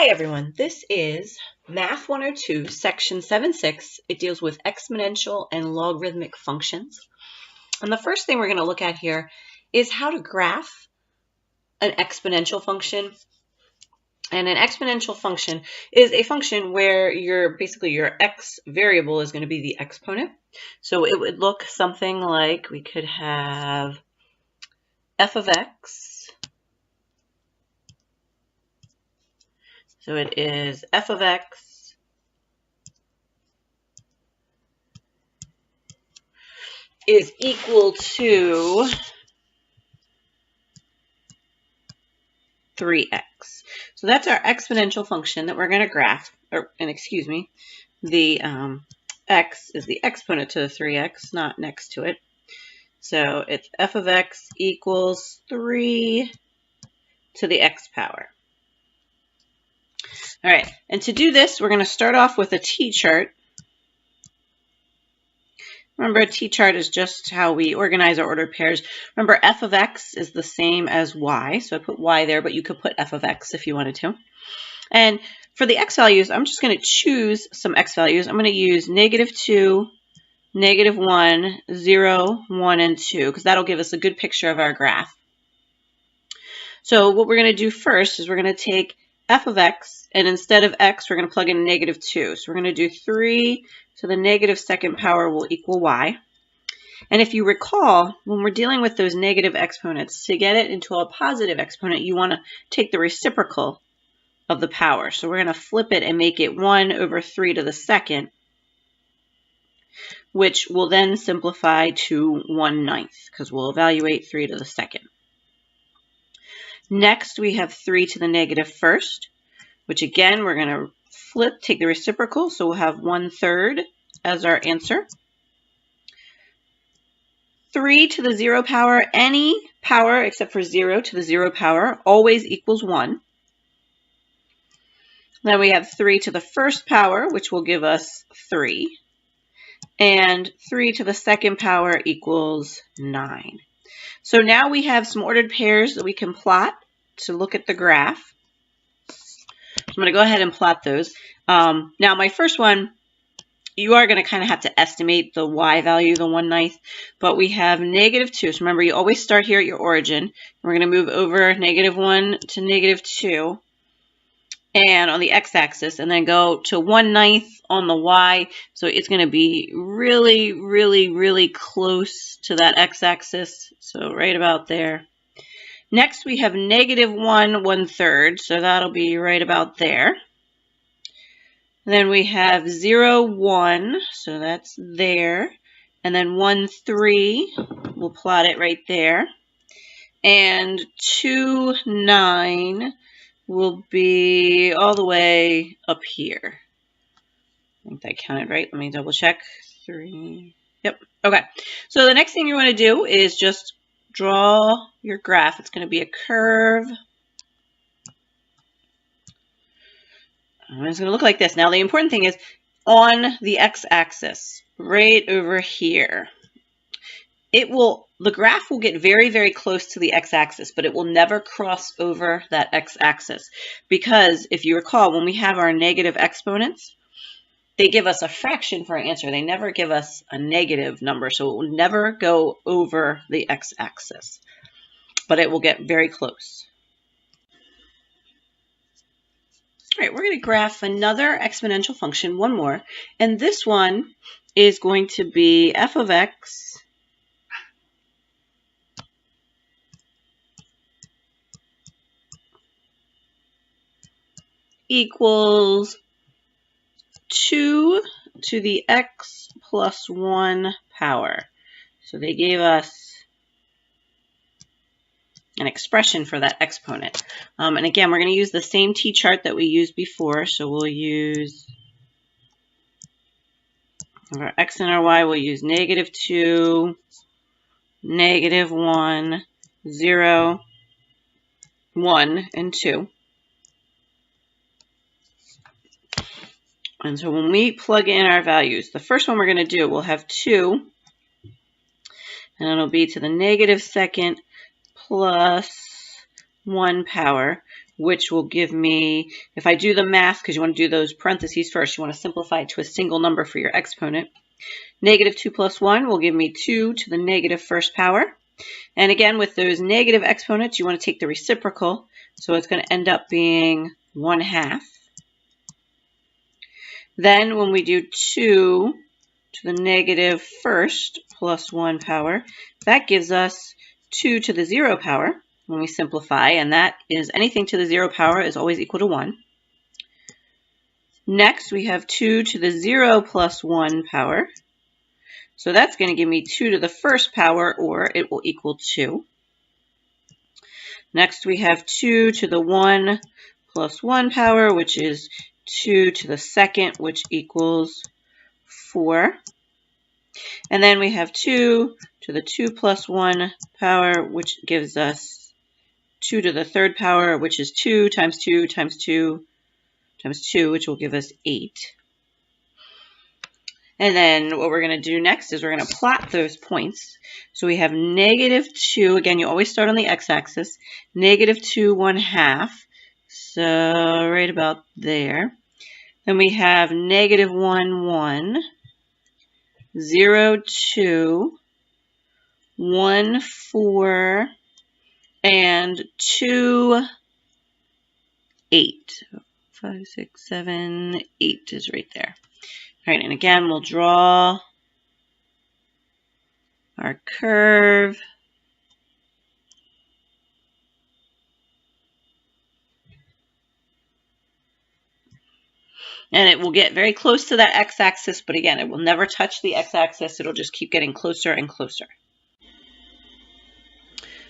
Hi everyone, this is Math 102, Section 7.6. It deals with exponential and logarithmic functions. And the first thing we're going to look at here is how to graph an exponential function. And an exponential function is a function where your x variable is going to be the exponent. So it would look something like we could have f of x. So it is f of x is equal to 3x. So that's our exponential function that we're going to graph, the x is the exponent to the 3x, not next to it. So it's f of x equals 3 to the x power. All right, and to do this, we're going to start off with a t-chart. Remember, a t-chart is just how we organize our ordered pairs. Remember, f of x is the same as y, so I put y there, but you could put f of x if you wanted to. And for the x values, I'm just going to choose some x values. I'm going to use -2, -1, 0, 1, and 2, because that'll give us a good picture of our graph. So what we're going to do first is we're going to take f of x, and instead of x, we're going to plug in -2. So we're going to do 3 to the -2nd power will equal y. And if you recall, when we're dealing with those negative exponents, to get it into a positive exponent, you want to take the reciprocal of the power. So we're going to flip it and make it 1 over 3 to the 2nd, which will then simplify to 1/9, because we'll evaluate 3 to the 2nd. Next, we have 3 to the -1st, which again, we're going to flip, take the reciprocal, so we'll have 1/3 as our answer. 3 to the 0 power, any power except for 0 to the 0 power always equals 1. Then we have 3 to the 1st power, which will give us 3. And 3 to the 2nd power equals 9. So now we have some ordered pairs that we can plot to look at the graph. I'm going to go ahead and plot those. Now my first one, you are going to kind of have to estimate the y value, the 1/9, but we have -2. So remember, you always start here at your origin. We're going to move over -1 to -2 and on the x-axis, and then go to 1/9 on the y. So it's going to be really, really, really close to that x-axis. So right about there. Next, we have -1 1/3. So that'll be right about there. Then we have 0, 1, so that's there. And then 1, 3, we'll plot it right there. And 2, 9 will be all the way up here. I think that counted right. Let me double check. 3. Yep. Okay. So the next thing you want to do is just draw your graph. It's going to be a curve. It's going to look like this. Now, the important thing is on the x-axis, right over here, the graph will get very, very close to the x-axis, but it will never cross over that x-axis. Because if you recall, when we have our negative exponents, they give us a fraction for our answer. They never give us a negative number, so it will never go over the x-axis, but it will get very close. All right, we're going to graph another exponential function, one more, and this one is going to be f of x equals 2 to the x plus 1 power. So they gave us an expression for that exponent. And again, we're going to use the same t-chart that we used before. So we'll use our x and our y. We'll use -2, -1, 0, 1, and 2. And so when we plug in our values, the first one we're going to do, we'll have 2, and it'll be to the -2nd plus 1 power, which will give me, if I do the math, because you want to do those parentheses first, you want to simplify it to a single number for your exponent. Negative 2 plus 1 will give me 2 to the negative first power. And again, with those negative exponents, you want to take the reciprocal. So it's going to end up being 1/2. Then when we do 2 to the negative first plus 1 power, that gives us 2 to the 0 power when we simplify, and that is anything to the 0 power is always equal to 1. Next, we have 2 to the 0 plus 1 power. So that's going to give me 2 to the first power, or it will equal 2. Next, we have 2 to the 1 plus 1 power, which is 2 to the second, which equals 4. And then we have 2 to the 2 plus 1 power, which gives us 2 to the third power, which is 2 times 2 times 2 times 2, which will give us 8. And then what we're going to do next is we're going to plot those points. So we have negative 2. Again, you always start on the x-axis. Negative 2, 1/2. So right about there. Then we have negative 1, 1. 0, 2. 1, 4. And 2, 8. 5, 6, 7, 8 is right there. All right, and again, we'll draw our curve. And it will get very close to that x-axis, but again, it will never touch the x-axis. It'll just keep getting closer and closer.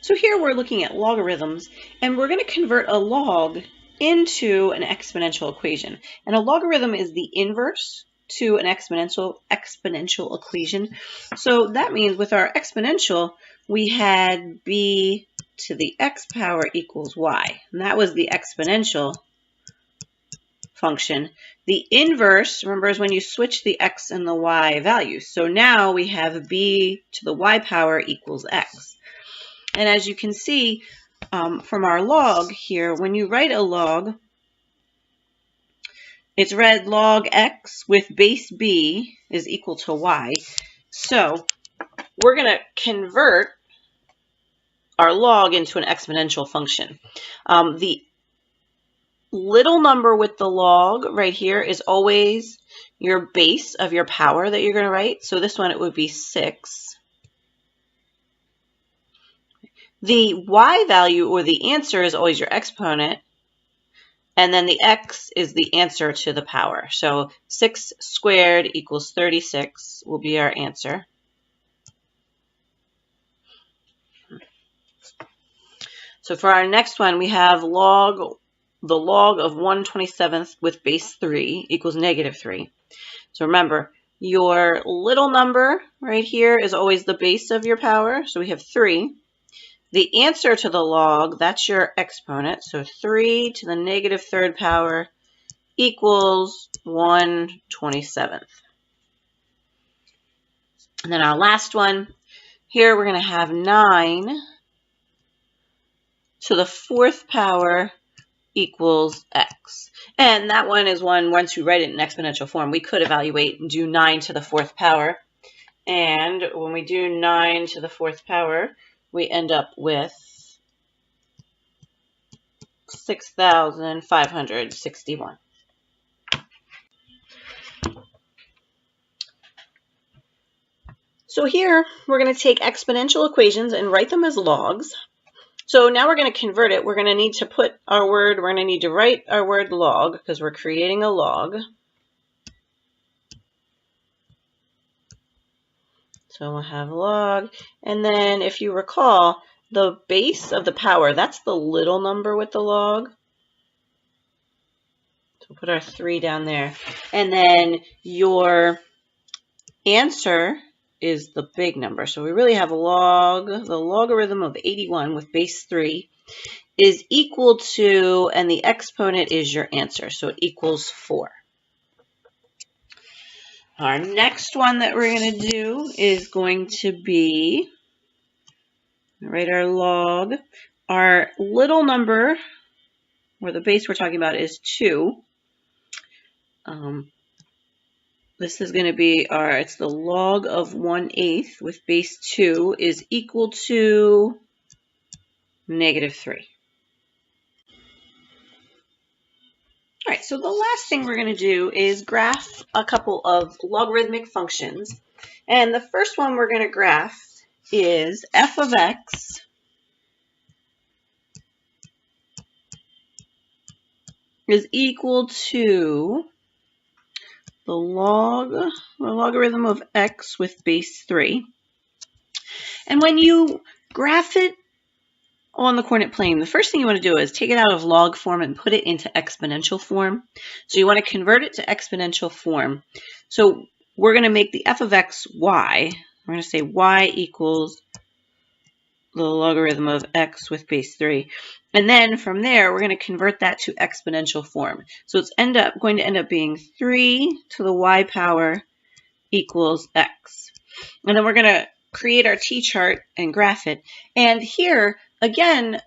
So here we're looking at logarithms, and we're going to convert a log into an exponential equation. And a logarithm is the inverse to an exponential equation. So that means with our exponential, we had b to the x power equals y. And that was the exponential function. The inverse, remember, is when you switch the x and the y values. So now we have b to the y power equals x. And as you can see from our log here, when you write a log, it's read log x with base b is equal to y. So we're going to convert our log into an exponential function. The little number with the log right here is always your base of your power that you're going to write. So this one, it would be 6. The y value, or the answer, is always your exponent. And then the x is the answer to the power. So 6 squared equals 36 will be our answer. So for our next one, we have the log of 1/27 with base 3 equals -3. So remember, your little number right here is always the base of your power. So we have 3. The answer to the log, that's your exponent. So 3 to the -3rd power equals 1/27. And then our last one, here we're going to have 9 to the 4th power equals x. And that one is one, once you write it in exponential form, we could evaluate and do 9 to the 4th power. And when we do 9 to the 4th power, we end up with 6,561. So here, we're going to take exponential equations and write them as logs. So now we're going to convert it. We're going to need to put our word, we're going to need to write our word log, because we're creating a log. So we'll have log, and then if you recall, the base of the power, that's the little number with the log. So we'll put our 3 down there. And then your answer is the big number. So we really have log, the logarithm of 81 with base 3 is equal to, and the exponent is your answer. So it equals 4. Our next one that we're going to do is going to be, write our log. our little number, or the base we're talking about, is 2. This is going to be it's the log of 1/8 with base 2 is equal to -3. All right, so the last thing we're going to do is graph a couple of logarithmic functions. And the first one we're going to graph is f of x is equal to the logarithm of x with base 3. And when you graph it on the coordinate plane, the first thing you want to do is take it out of log form and put it into exponential form. So you want to convert it to exponential form. So we're going to make the f of x y. We're going to say y equals the logarithm of x with base 3. And then from there, we're going to convert that to exponential form. So it's going to end up being 3 to the y power equals x. And then we're going to create our t-chart and graph it. And here, again,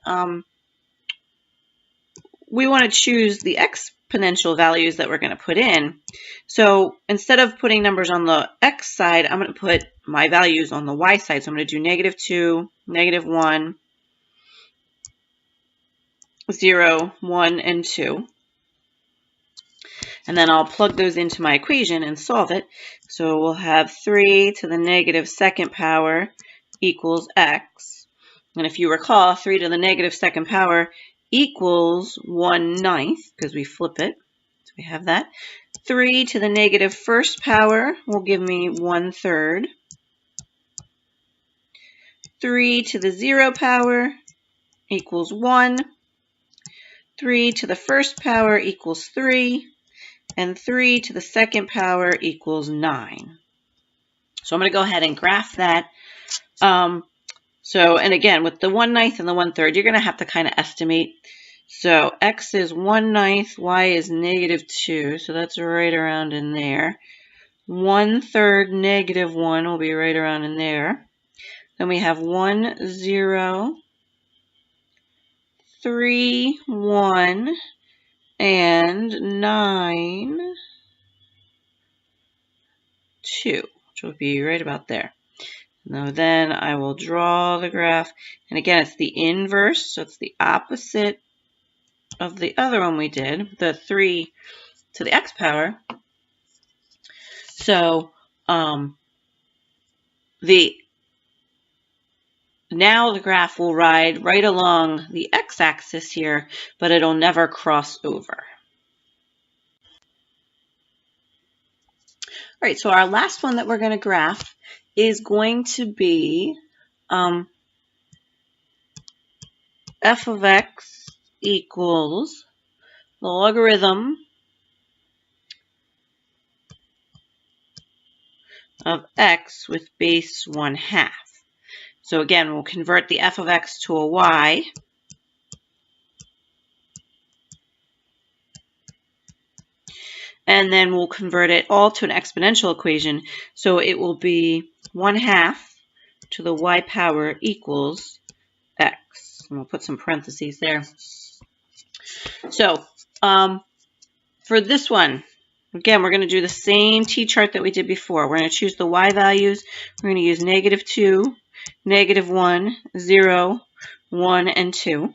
we want to choose the exponential values that we're going to put in. So instead of putting numbers on the x side, I'm going to put my values on the y side. So I'm going to do -2, -1, 0, 1, and 2. And then I'll plug those into my equation and solve it. So we'll have 3 to the -2nd power equals x. And if you recall, 3 to the -2nd power equals 1/9, because we flip it. So we have that. 3 to the -1st power will give me 1/3. 3 to the 0 power equals 1. 3 to the 1st power equals 3. And 3 to the 2nd power equals 9. So I'm going to go ahead and graph that. And again, with the 1/9 and the 1/3, you're going to have to kind of estimate. So x is 1/9, y is -2, so that's right around in there. 1/3 -1 will be right around in there. Then we have 1, 0, 3, 1, and 9, 2, which will be right about there. Now then I will draw the graph. And again, it's the inverse, so it's the opposite of the other one we did, the 3 to the x power. So now the graph will ride right along the x-axis here, but it'll never cross over. All right, so our last one that we're going to graph is going to be f of x equals the logarithm of x with base 1/2. So again, we'll convert the f of x to a y. And then we'll convert it all to an exponential equation. So it will be 1/2 to the y power equals x. And we'll put some parentheses there. So for this one, again, we're going to do the same t-chart that we did before. We're going to choose the y values. We're going to use -2, -1, 0, 1, and 2.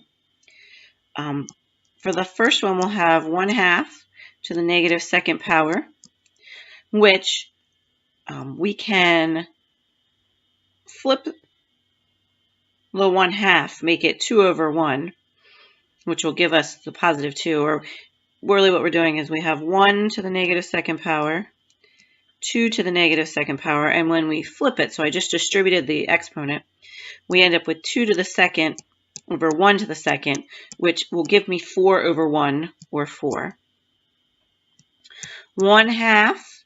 For the first one, we'll have 1/2 to the -2nd power, which we can flip the 1/2, make it 2/1, which will give us the +2. Or really what we're doing is we have 1 to the -2nd power, 2 to the -2nd power, and when we flip it, so I just distributed the exponent, we end up with 2 to the 2nd over 1 to the 2nd, which will give me 4/1, or 4. 1/2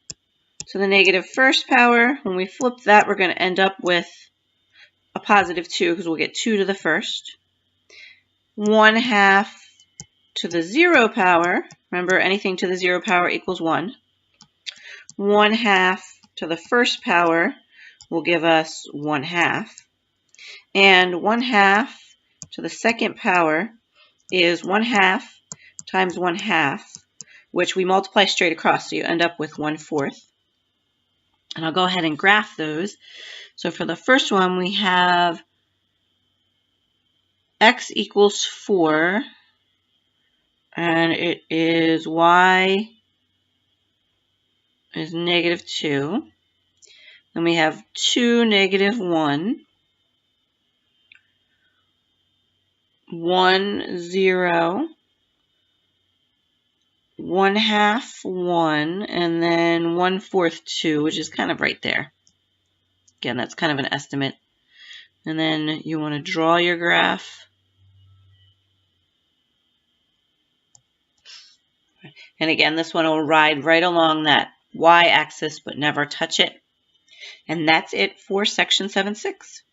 to the -1st power. When we flip that, we're going to end up with a +2 because we'll get 2 to the 1st. 1/2 to the 0 power. Remember, anything to the 0 power equals 1. 1/2 to the 1st power will give us 1/2. And 1/2 to the second power is 1/2 times 1/2, which we multiply straight across, so you end up with 1/4. And I'll go ahead and graph those. So for the first one, we have x equals 4, and it is y is -2. Then we have 2, -1, 1, 0, 1/2, 1, and then 1/4, 2, which is kind of right there. Again, that's kind of an estimate. And then you want to draw your graph. And again, this one will ride right along that y-axis, but never touch it. And that's it for section 7.6.